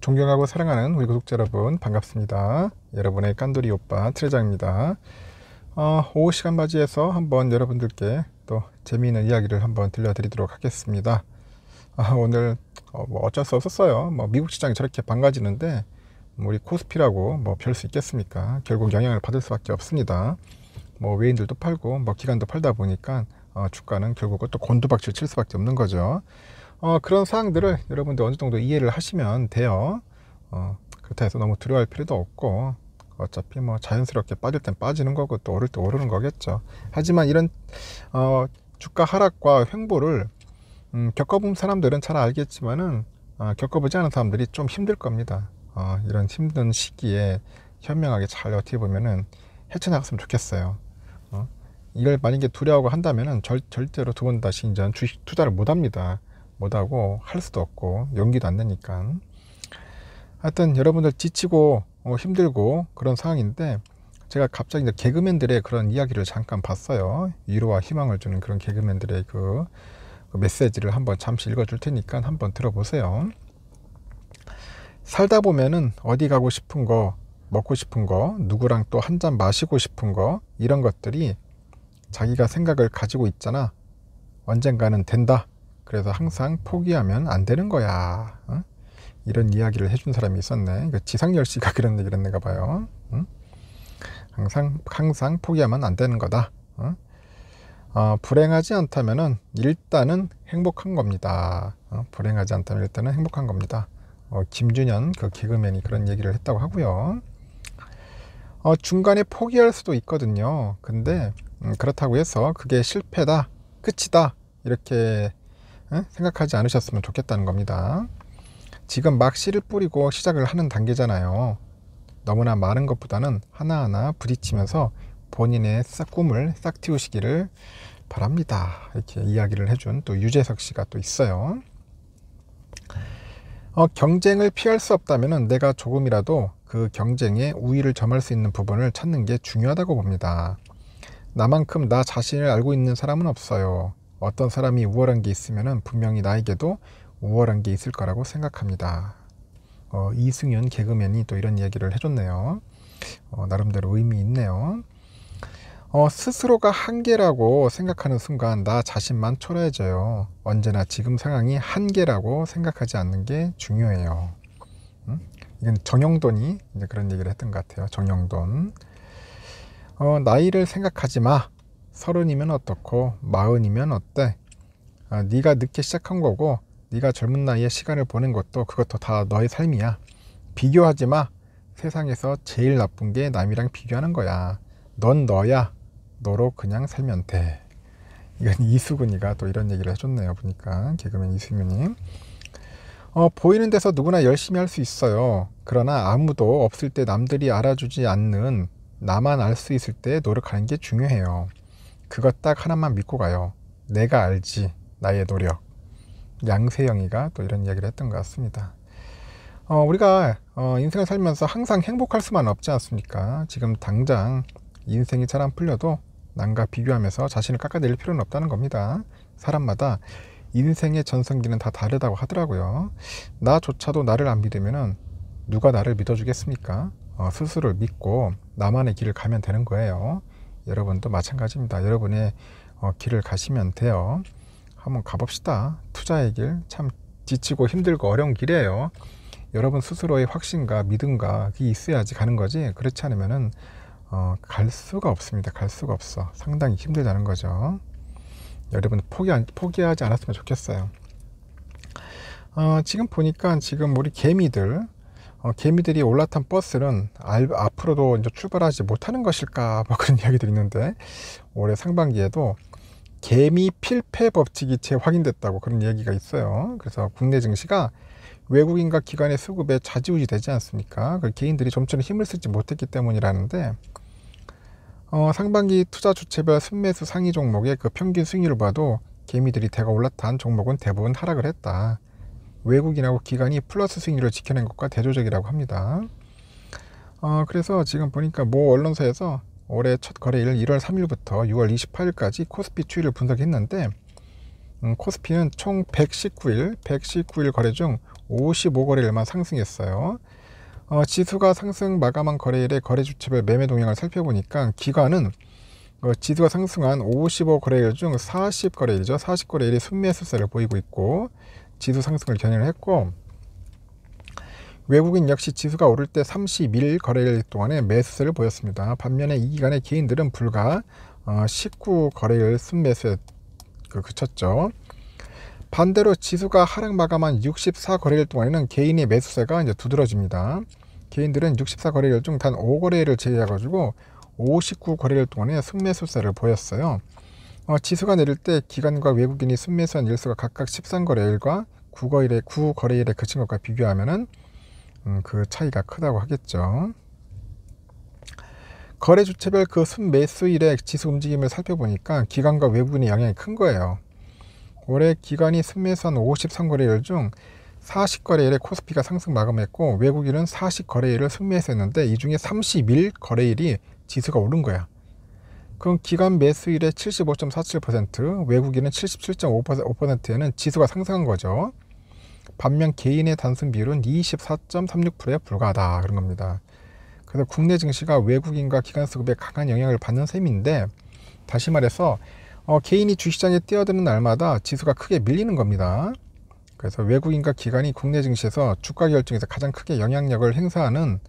존경하고 사랑하는 우리 구독자 여러분 반갑습니다. 여러분의 깐돌이 오빠 트레장입니다. 오후 시간 맞이해서 한번 여러분들께 또 재미있는 이야기를 한번 들려드리도록 하겠습니다. 오늘 뭐 어쩔 수 없었어요. 뭐 미국 시장이 저렇게 반가지는데 우리 코스피라고 뭐 별 수 있겠습니까? 결국 영향을 받을 수밖에 없습니다. 뭐 외인들도 팔고 뭐 기관도 팔다 보니까 주가는 결국 또 곤두박질 칠 수밖에 없는 거죠. 그런 사항들을 여러분들 어느 정도 이해를 하시면 돼요. 그렇다 해서 너무 두려워할 필요도 없고 어차피 뭐 자연스럽게 빠질 땐 빠지는 거고 또 오를 때 오르는 거겠죠. 하지만 이런 주가 하락과 횡보를 겪어본 사람들은 잘 알겠지만은 겪어보지 않은 사람들이 좀 힘들 겁니다. 이런 힘든 시기에 현명하게 잘 어떻게 보면은 헤쳐나갔으면 좋겠어요. 이걸 만약에 두려워하고 한다면은 절대로 두 번 다시 이제 주식 투자를 못 합니다. 못하고 할 수도 없고 용기도 안 되니까. 하여튼 여러분들 지치고 힘들고 그런 상황인데 제가 갑자기 이제 개그맨들의 그런 이야기를 잠깐 봤어요. 위로와 희망을 주는 그런 개그맨들의 그 메시지를 한번 잠시 읽어줄 테니까 한번 들어보세요. 살다 보면은 어디 가고 싶은 거, 먹고 싶은 거, 누구랑 또 한 잔 마시고 싶은 거, 이런 것들이 자기가 생각을 가지고 있잖아. 언젠가는 된다. 그래서 항상 포기하면 안 되는 거야. 이런 이야기를 해준 사람이 있었네. 지상열 씨가 그런 얘기를 했는가 봐요. 항상 포기하면 안 되는 거다. 불행하지 않다면은 일단은 행복한 겁니다. 불행하지 않다면 일단은 행복한 겁니다. 김준현 그 개그맨이 그런 얘기를 했다고 하고요. 중간에 포기할 수도 있거든요. 근데 그렇다고 해서 그게 실패다, 끝이다 이렇게 생각하지 않으셨으면 좋겠다는 겁니다. 지금 막 씨를 뿌리고 시작을 하는 단계잖아요. 너무나 많은 것보다는 하나하나 부딪히면서 본인의 꿈을 싹 틔우시기를 바랍니다. 이렇게 이야기를 해준 또 유재석 씨가 또 있어요. 경쟁을 피할 수 없다면 내가 조금이라도 그 경쟁에 우위를 점할 수 있는 부분을 찾는 게 중요하다고 봅니다. 나만큼 나 자신을 알고 있는 사람은 없어요. 어떤 사람이 우월한 게 있으면 분명히 나에게도 우월한 게 있을 거라고 생각합니다. 이승윤 개그맨이 또 이런 얘기를 해줬네요. 나름대로 의미 있네요. 스스로가 한계라고 생각하는 순간 나 자신만 초라해져요. 언제나 지금 상황이 한계라고 생각하지 않는 게 중요해요. 이건 정영돈이 이제 그런 얘기를 했던 것 같아요. 정영돈. 나이를 생각하지 마. 30이면 어떻고 40이면 어때? 네가 늦게 시작한 거고 네가 젊은 나이에 시간을 보낸 것도 그것도 다 너의 삶이야. 비교하지 마. 세상에서 제일 나쁜 게 남이랑 비교하는 거야. 넌 너야. 너로 그냥 살면 돼. 이건 이수근이가 또 이런 얘기를 해줬네요. 보니까 개그맨 이수근이. 보이는 데서 누구나 열심히 할 수 있어요. 그러나 아무도 없을 때 남들이 알아주지 않는 나만 알 수 있을 때 노력하는 게 중요해요. 그거 딱 하나만 믿고 가요. 내가 알지. 나의 노력. 양세영이가 또 이런 이야기를 했던 것 같습니다. 우리가 인생을 살면서 항상 행복할 수만 없지 않습니까? 지금 당장 인생이 잘 안 풀려도 남과 비교하면서 자신을 깎아내릴 필요는 없다는 겁니다. 사람마다 인생의 전성기는 다 다르다고 하더라고요. 나조차도 나를 안 믿으면 누가 나를 믿어주겠습니까? 스스로를 믿고 나만의 길을 가면 되는 거예요. 여러분도 마찬가지입니다. 여러분의 길을 가시면 돼요. 한번 가봅시다. 투자의 길 참 지치고 힘들고 어려운 길이에요. 여러분 스스로의 확신과 믿음과 그게 있어야지 가는 거지. 그렇지 않으면은 갈 수가 없습니다. 갈 수가 없어. 상당히 힘들다는 거죠. 여러분 포기하지 않았으면 좋겠어요. 지금 보니까 지금 우리 개미들이 올라탄 버스는 앞으로도 이제 출발하지 못하는 것일까 뭐 그런 이야기들이 있는데 올해 상반기에도 개미 필패 법칙이 재확인됐다고 그런 얘기가 있어요. 그래서 국내 증시가 외국인과 기관의 수급에 좌지우지 되지 않습니까? 그 개인들이 좀처럼 힘을 쓰지 못했기 때문이라는데 상반기 투자 주체별 순매수 상위 종목의 그 평균 수익률을 봐도 개미들이 대거 올라탄 종목은 대부분 하락을 했다. 외국인하고 기관이 플러스 수익률을 지켜낸 것과 대조적이라고 합니다. 그래서 지금 보니까 모 언론사에서 올해 첫 거래일 1월 3일부터 6월 28일까지 코스피 추이를 분석했는데 코스피는 총 119일 거래 중 55거래일만 상승했어요. 지수가 상승 마감한 거래일의 거래 주체별 매매 동향을 살펴보니까 기관은 지수가 상승한 55거래일 중 40거래일이죠. 40거래일이 순매수세를 보이고 있고 지수 상승을 견인을 했고, 외국인 역시 지수가 오를 때 31거래일 동안에 매수세를 보였습니다. 반면에 이 기간에 개인들은 불과 19거래일 순매수에 그쳤죠. 반대로 지수가 하락 마감한 64거래일 동안에는 개인의 매수세가 이제 두드러집니다. 개인들은 64거래일 중 단 5거래일을 제외해가지고 59거래일 동안에 순매수세를 보였어요. 지수가 내릴 때 기관과 외국인이 순매수한 일수가 각각 13거래일과 9거래일에 그친 것과 비교하면은 그 차이가 크다고 하겠죠. 거래 주체별 그 순매수일의 지수 움직임을 살펴보니까 기관과 외국인의 영향이 큰 거예요. 올해 기관이 순매수한 53거래일 중 40거래일에 코스피가 상승 마감했고, 외국인은 40거래일을 순매수했는데 이 중에 31거래일이 지수가 오른 거야. 그럼 기관 매수일의 75.47%, 외국인은 77.5%에는 지수가 상승한 거죠. 반면 개인의 단순 비율은 24.36%에 불과하다 그런 겁니다. 그래서 국내 증시가 외국인과 기관 수급에 강한 영향을 받는 셈인데, 다시 말해서 개인이 주시장에 뛰어드는 날마다 지수가 크게 밀리는 겁니다. 그래서 외국인과 기관이 국내 증시에서 주가 결정에서 가장 크게 영향력을 행사하는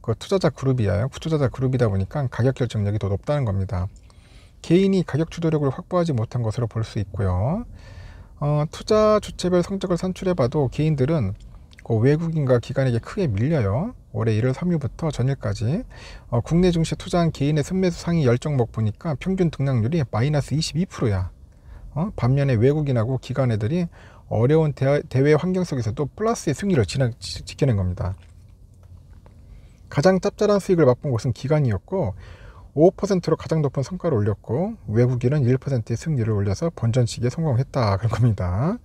그 투자자 그룹이에요. 투자자 그룹이다 보니까 가격 결정력이 더 높다는 겁니다. 개인이 가격 주도력을 확보하지 못한 것으로 볼 수 있고요. 투자 주체별 성적을 산출해봐도 개인들은 그 외국인과 기관에게 크게 밀려요. 올해 1월 3일부터 전일까지 국내 증시에 투자한 개인의 순매수 상위 10종목 보니까 평균 등락률이 마이너스 22%야. 반면에 외국인하고 기관 애들이 어려운 대외 환경 속에서도 플러스의 승리를 지켜낸 겁니다. 가장 짭짤한 수익을 맛본 곳은 기관이었고 5%로 가장 높은 성과를 올렸고, 외국인은 1%의 승리를 올려서 본전치기에 성공했다 그런 겁니다.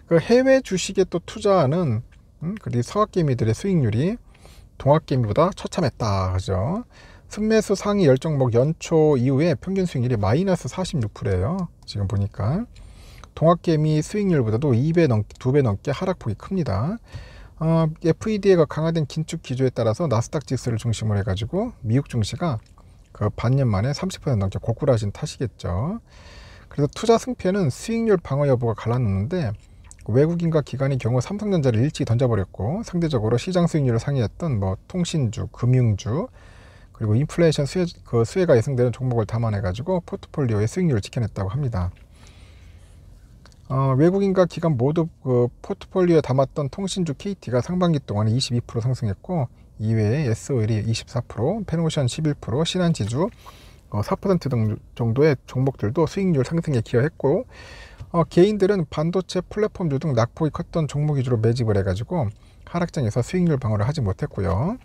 그 해외 주식에 또 투자하는 그리고 서학개미들의 수익률이 동학개미보다 처참했다 그죠. 순매수 상위 10종목 연초 이후에 평균 수익률이 마이너스 46%예요. 지금 보니까 동학개미 수익률보다도 2배 넘게 하락폭이 큽니다. FED가 강화된 긴축 기조에 따라서 나스닥 지수를 중심으로 해가지고 미국 증시가 그 반년 만에 30% 넘게 고꾸라진 탓이겠죠. 그래서 투자 승패는 수익률 방어 여부가 갈라놓는데, 외국인과 기관의 경우 삼성전자를 일찍 던져버렸고, 상대적으로 시장 수익률을 상회했던 통신주, 금융주, 그리고 인플레이션 수혜가 예상되는 종목을 담아내가지고 포트폴리오의 수익률을 지켜냈다고 합니다. 외국인과 기관 모두 그 포트폴리오에 담았던 통신주 KT가 상반기 동안에 22% 상승했고, 이외에 SOL이 24%, 페노션 11%, 신한지주 4% 정도의 종목들도 수익률 상승에 기여했고, 개인들은 반도체 플랫폼주 등 낙폭이 컸던 종목 위주로 매집을 해가지고 하락장에서 수익률 방어를 하지 못했고요.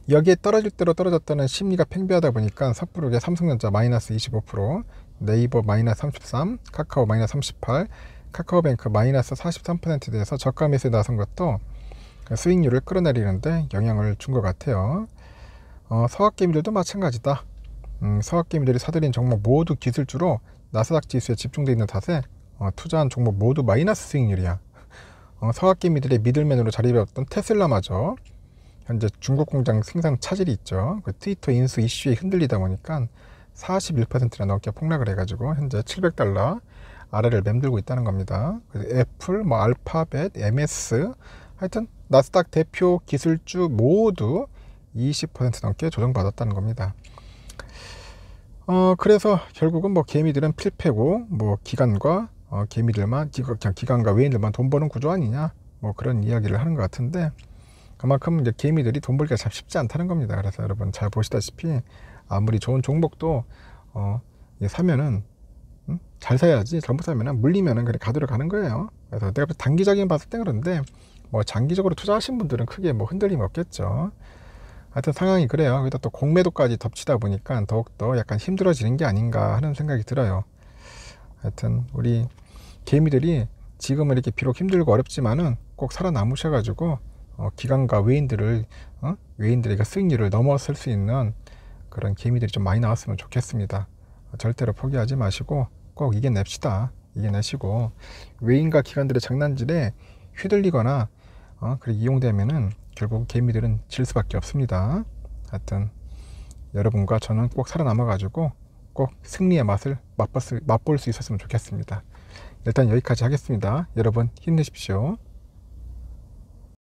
여기에 떨어질 대로 떨어졌다는 심리가 팽배하다 보니까 섣부르게 삼성전자 마이너스 25%, 네이버 마이너스 33%, 카카오 마이너스 38%, 카카오뱅크 마이너스 43%에 대해서 저가 매수에 나선 것도 수익률을 끌어내리는데 영향을 준 것 같아요. 서학개미들도 마찬가지다. 서학개미들이 사들인 종목 모두 기술주로 나스닥 지수에 집중되어 있는 탓에 투자한 종목 모두 마이너스 수익률이야. 서학개미들의 미들맨으로 자리잡았던 테슬라마저 현재 중국 공장 생산 차질이 있죠. 그 트위터 인수 이슈에 흔들리다 보니까 41%나 넘게 폭락을 해가지고 현재 $700 아래를 맴돌고 있다는 겁니다. 애플, 알파벳, MS, 하여튼 나스닥 대표 기술주 모두 20% 넘게 조정받았다는 겁니다. 그래서 결국은 개미들은 필패고 기관과 개미들만 기관과 외인들만 돈 버는 구조 아니냐 그런 이야기를 하는 것 같은데, 그만큼 이제 개미들이 돈 벌기가 참 쉽지 않다는 겁니다. 그래서 여러분 잘 보시다시피 아무리 좋은 종목도 사면은 잘 사야지, 잘못 사면은 물리면은 그냥 가도록 가는 거예요. 그래서 내가 단기적인 봤을 때 그런데 장기적으로 투자하신 분들은 크게 흔들림 없겠죠. 하여튼 상황이 그래요. 거기다 또 공매도까지 덮치다 보니까 더욱더 약간 힘들어지는 게 아닌가 하는 생각이 들어요. 하여튼 우리 개미들이 지금은 이렇게 비록 힘들고 어렵지만은 꼭 살아남으셔가지고 기관과 외인들에게 수익률을 넘어설 수 있는 그런 개미들이 좀 많이 나왔으면 좋겠습니다. 절대로 포기하지 마시고 꼭 이겨냅시다. 이겨내시고 외인과 기관들의 장난질에 휘둘리거나 그렇게 이용되면은 결국 개미들은 질 수밖에 없습니다. 하여튼 여러분과 저는 꼭 살아남아 가지고 꼭 승리의 맛을 맛볼 수 있었으면 좋겠습니다. 일단 여기까지 하겠습니다. 여러분 힘내십시오.